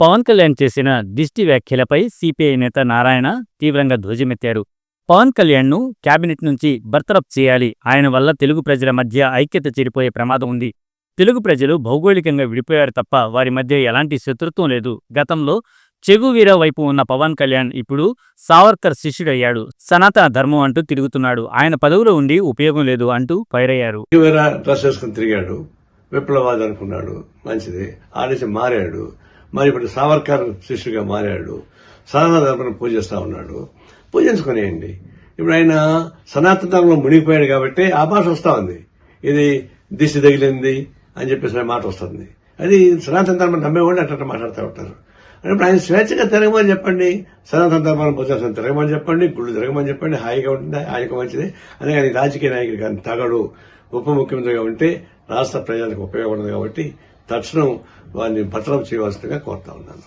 పవన్ కళ్యాణ్ చేసిన దిష్టి వ్యాఖ్యలపై సిపిఐ నేత నారాయణ తీవ్రంగా ధ్వజమెత్తారు. పవన్ కళ్యాణ్ను కేబినెట్ నుంచి బర్తరఫ్ చేయాలి. ఆయన వల్ల తెలుగు ప్రజల మధ్య ఐక్యత చెడిపోయే ప్రమాదం ఉంది. తెలుగు ప్రజలు భౌగోళికంగా విడిపోయారు తప్ప వారి మధ్య ఎలాంటి శత్రుత్వం లేదు. గతంలో చెగువీర వైపు ఉన్న పవన్ కళ్యాణ్ ఇప్పుడు సావర్కర్ శిష్యుడయ్యాడు. సనాతన ధర్మం అంటూ తిరుగుతున్నాడు. ఆయన పదవిలో ఉండి ఉపయోగం లేదు అంటూ ఫైరయ్యారు. డ్రెస్ వేసుకుని తిరిగాడు, విప్లవాది అనుకున్నాడు, మంచిది. ఆ నుంచి మారాడు. మరి ఇప్పుడు సావర్కర్ శిష్యుగా మారాడు. సనాతన ధర్మం పూజిస్తా ఉన్నాడు. పూజించుకునేయండి. ఇప్పుడు ఆయన సనాతన ధర్మంలో మునిగిపోయాడు కాబట్టి ఆ భాష వస్తా ఉంది. ఇది దిష్టి తగిలింది అని చెప్పేసి మాట వస్తుంది. అది సనాతన ధర్మం నమ్మేవాళ్ళు అట్లా మాట్లాడుతూ ఉంటారు. ఇప్పుడు ఆయన స్వేచ్ఛగా తిరగమని చెప్పండి, సనాతన ధర్మాన్ని పూజాల్సిన తిరగమని చెప్పండి, గుళ్ళు తిరగమని చెప్పండి, హాయిగా ఉంటుంది, ఆయనకు మంచిది. అనే కానీ రాజకీయ నాయకుడు కానీ తగడు ఉప ముఖ్యమంత్రిగా ఉంటే రాష్ట్ర ప్రజలకు ఉపయోగపడదు కాబట్టి తక్షణం వారిని బర్తరఫ్ చేయవలసిందిగా కోరుతా ఉన్నాను.